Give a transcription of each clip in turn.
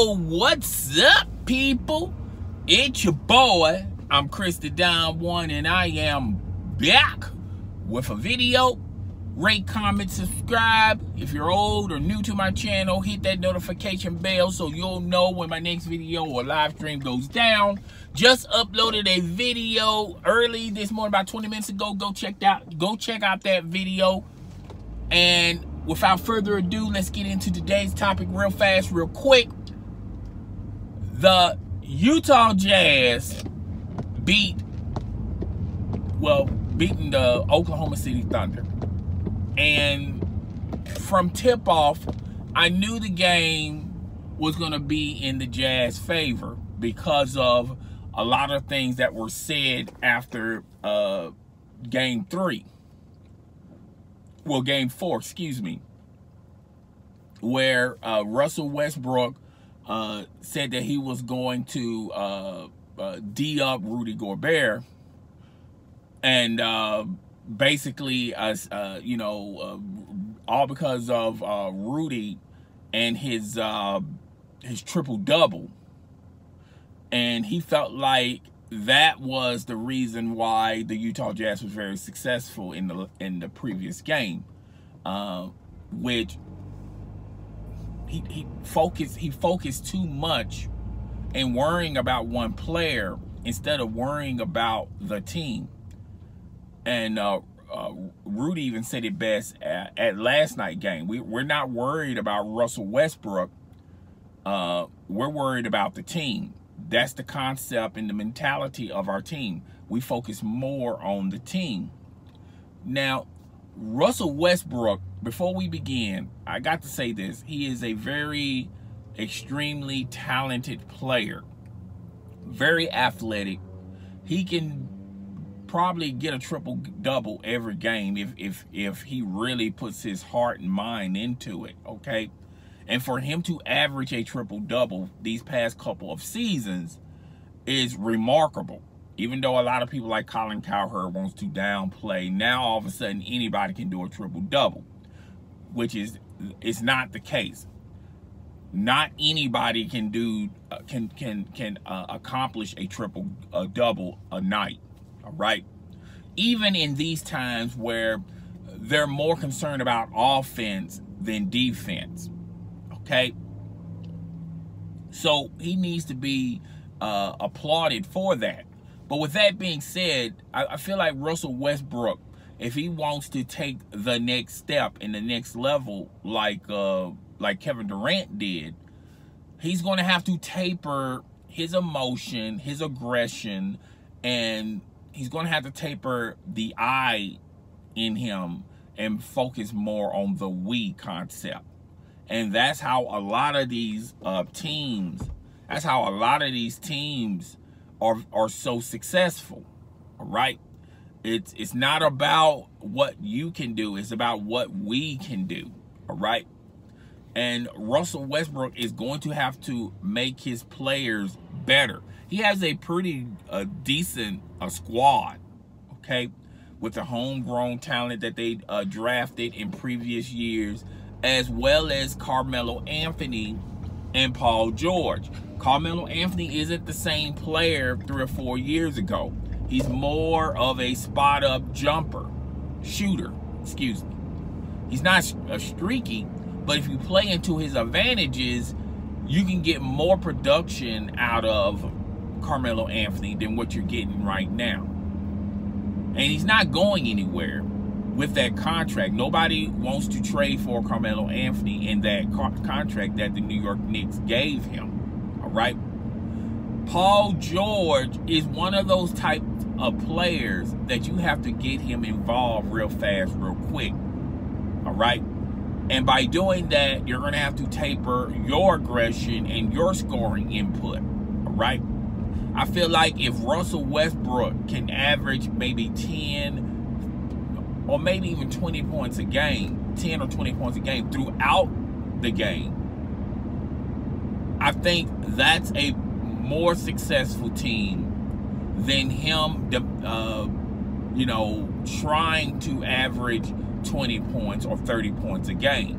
Yo, what's up, people? It's your boy. I'm Chris the Don One, and I am back with a video. Rate, comment, subscribe. If you're old or new to my channel, hit that notification bell so you'll know when my next video or live stream goes down. Just uploaded a video early this morning, about 20 minutes ago. Go check out that video. And without further ado, let's get into today's topic real fast, real quick. The Utah Jazz beating the Oklahoma City Thunder. And from tip-off, I knew the game was going to be in the Jazz favor because of a lot of things that were said after Game 4, excuse me, where Russell Westbrook said that he was going to D up Rudy Gobert, and basically, all because of Rudy and his triple-double, and he felt like that was the reason why the Utah Jazz was very successful in the previous game, which he focused too much in worrying about one player instead of worrying about the team. And Rudy even said it best at last night's game. We're not worried about Russell Westbrook. We're worried about the team. That's the concept and the mentality of our team. We focus more on the team. Now, Russell Westbrook, before we begin, I got to say this. He is a very extremely talented player. Very athletic. He can probably get a triple-double every game if he really puts his heart and mind into it, okay? And for him to average a triple-double these past couple of seasons is remarkable. Even though a lot of people like Colin Cowherd wants to downplay, now all of a sudden anybody can do a triple-double, which is not the case. Not anybody can do can accomplish a triple-double a night. All right, even in these times where they're more concerned about offense than defense. Okay, so he needs to be applauded for that. But with that being said, I feel like Russell Westbrook, if he wants to take the next step in the next level, like Kevin Durant did, he's going to have to taper his emotion, his aggression, and he's going to have to taper the I in him and focus more on the we concept. And that's how a lot of these teams are so successful. All right? It's not about what you can do. It's about what we can do. All right? And Russell Westbrook is going to have to make his players better. He has a pretty decent squad, okay, with the homegrown talent that they drafted in previous years, as well as Carmelo Anthony and Paul George. Carmelo Anthony isn't the same player 3 or 4 years ago. He's more of a spot-up shooter, excuse me. He's not streaky, but if you play into his advantages, you can get more production out of Carmelo Anthony than what you're getting right now. And he's not going anywhere with that contract. Nobody wants to trade for Carmelo Anthony in that contract that the New York Knicks gave him. All right. Paul George is one of those types of players that you have to get him involved real fast, real quick. All right. And by doing that, you're going to have to taper your aggression and your scoring input. All right. I feel like if Russell Westbrook can average maybe 10 or maybe even 20 points a game, 10 or 20 points a game throughout the game, I think that's a more successful team than him, trying to average 20 points or 30 points a game.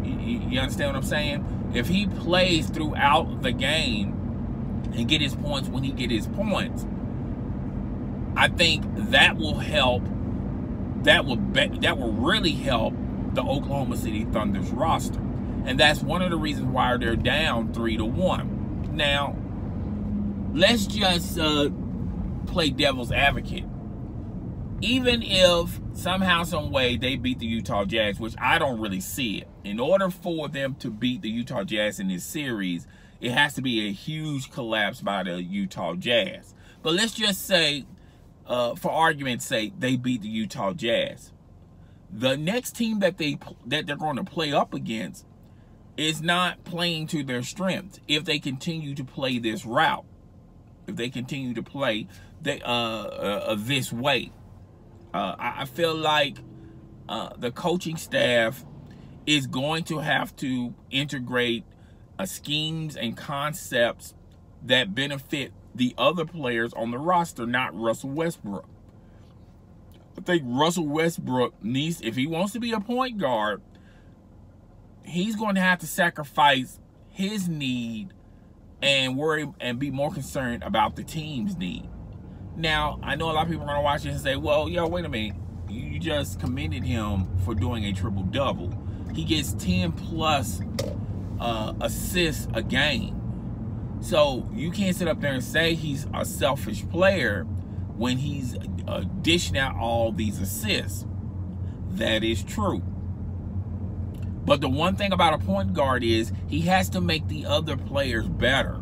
You understand what I'm saying? if he plays throughout the game and get his points when he get his points, I think that will help. That will really help the Oklahoma City Thunder's roster. And that's one of the reasons why they're down 3-1. Now, let's just play devil's advocate. Even if somehow, some way they beat the Utah Jazz, which I don't really see it. In order for them to beat the Utah Jazz in this series, it has to be a huge collapse by the Utah Jazz. But let's just say, for argument's sake, they beat the Utah Jazz. The next team that they're going to play up against is not playing to their strength if they continue to play this route. If they continue to play this way. I feel like the coaching staff is going to have to integrate schemes and concepts that benefit the other players on the roster, not Russell Westbrook. I think Russell Westbrook needs, if he wants to be a point guard, he's going to have to sacrifice his need and worry and be more concerned about the team's need. Now, I know a lot of people are going to watch this and say, well, yo, wait a minute. You just commended him for doing a triple-double. He gets 10-plus assists a game. So you can't sit up there and say he's a selfish player when he's dishing out all these assists. That is true. But the one thing about a point guard is he has to make the other players better.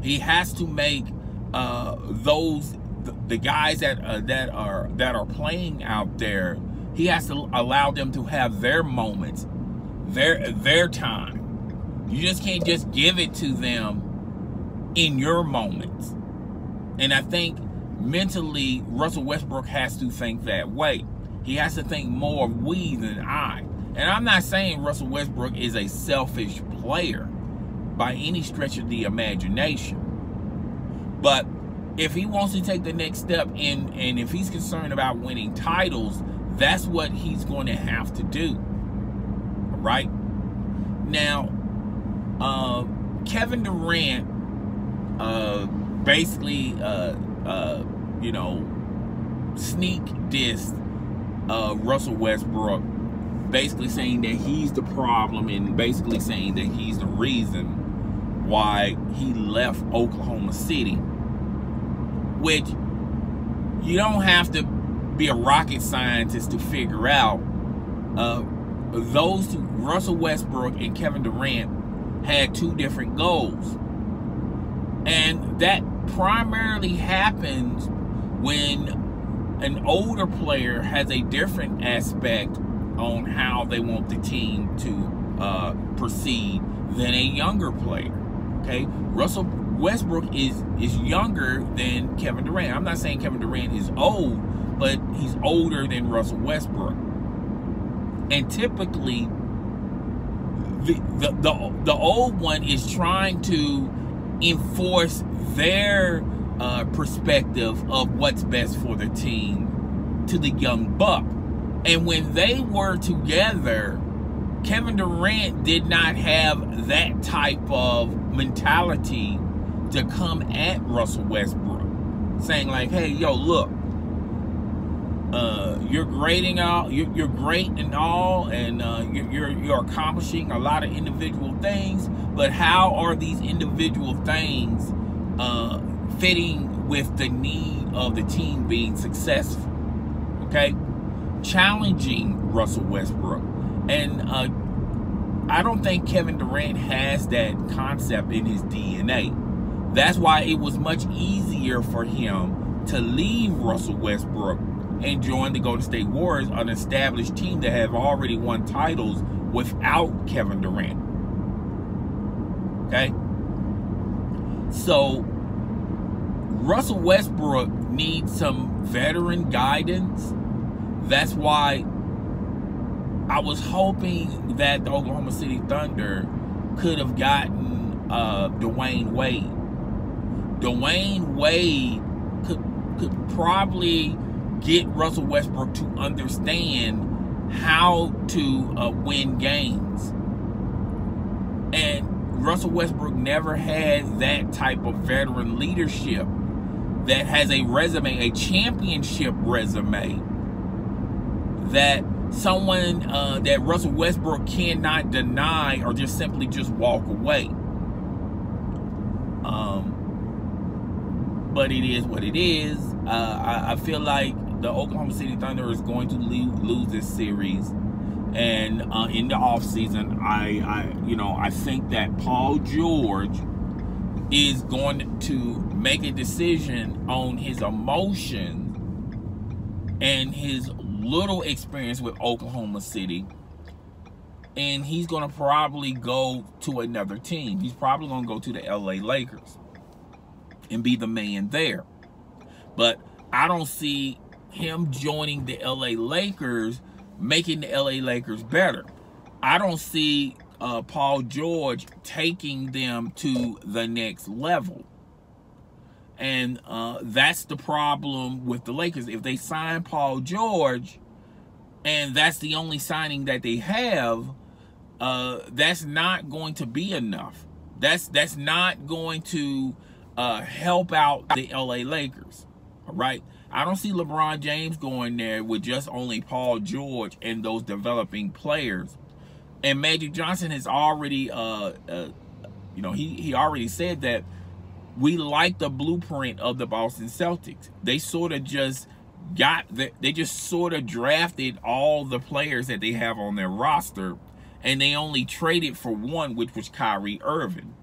He has to make the guys that are playing out there, he has to allow them to have their moments, their time. You just can't just give it to them in your moments. And I think mentally Russell Westbrook has to think that way. He has to think more of we than I. And I'm not saying Russell Westbrook is a selfish player by any stretch of the imagination. But if he wants to take the next step and if he's concerned about winning titles, that's what he's going to have to do. Right? Now, Kevin Durant basically, sneak dissed Russell Westbrook, basically saying that he's the problem and basically saying that he's the reason why he left Oklahoma City. Which you don't have to be a rocket scientist to figure out. Those two, Russell Westbrook and Kevin Durant, had two different goals. And that primarily happens when an older player has a different aspect on how they want the team to proceed than a younger player. Okay, Russell Westbrook is younger than Kevin Durant. I'm not saying Kevin Durant is old, but he's older than Russell Westbrook. And typically, the old one is trying to enforce their perspective of what's best for the team to the young buck. And when they were together, Kevin Durant did not have that type of mentality to come at Russell Westbrook, saying like, "Hey, yo, look, you're great and all, you're great and all, and you're accomplishing a lot of individual things, but how are these individual things fitting with the need of the team being successful?" Okay, challenging Russell Westbrook. And I don't think Kevin Durant has that concept in his DNA. That's why it was much easier for him to leave Russell Westbrook and join the Golden State Warriors, an established team that have already won titles without Kevin Durant. Okay? So, Russell Westbrook needs some veteran guidance. That's why I was hoping that the Oklahoma City Thunder could have gotten Dwayne Wade. Dwayne Wade could probably get Russell Westbrook to understand how to win games. And Russell Westbrook never had that type of veteran leadership that has a resume, a championship resume, that someone that Russell Westbrook cannot deny or just simply just walk away. But it is what it is. I feel like the Oklahoma City Thunder is going to lose this series, and in the offseason, I think that Paul George is going to make a decision on his emotions and his little experience with Oklahoma City, and he's going to probably go to another team. He's probably going to go to the LA Lakers and be the man there. But I don't see him joining the LA Lakers making the LA Lakers better. I don't see Paul George taking them to the next level. And that's the problem with the Lakers. If they sign Paul George, and that's the only signing that they have, that's not going to be enough. That's not going to help out the LA Lakers. All right? I don't see LeBron James going there with just only Paul George and those developing players. And Magic Johnson has already, he already said that we like the blueprint of the Boston Celtics. They sort of just drafted all the players that they have on their roster, and they only traded for one, which was Kyrie Irving.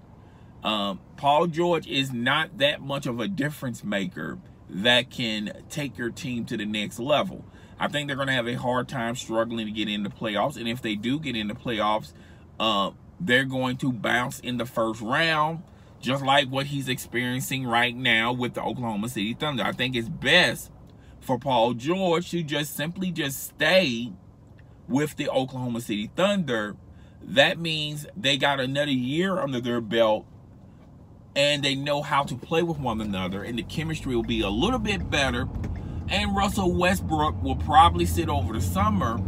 Paul George is not that much of a difference maker that can take your team to the next level. I think they're going to have a hard time struggling to get into playoffs, and if they do get into playoffs, they're going to bounce in the first round, just like what he's experiencing right now with the Oklahoma City Thunder. I think it's best for Paul George to just simply stay with the Oklahoma City Thunder. That means they got another year under their belt, and they know how to play with one another, and the chemistry will be a little bit better. And Russell Westbrook will probably sit over the summer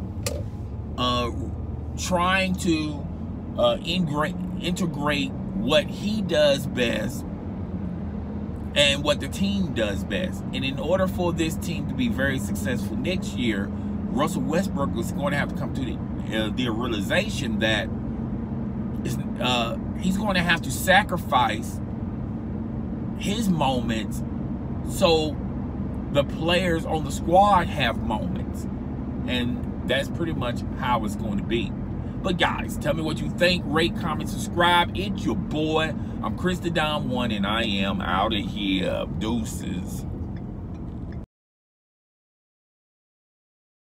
trying to integrate what he does best and what the team does best. And in order for this team to be very successful next year, Russell Westbrook is going to have to come to the realization that he's going to have to sacrifice his moments so the players on the squad have moments. And that's pretty much how it's going to be. But guys, tell me what you think. Rate, comment, subscribe. It's your boy. I'm Chris the Don One, and I am out of here. Deuces.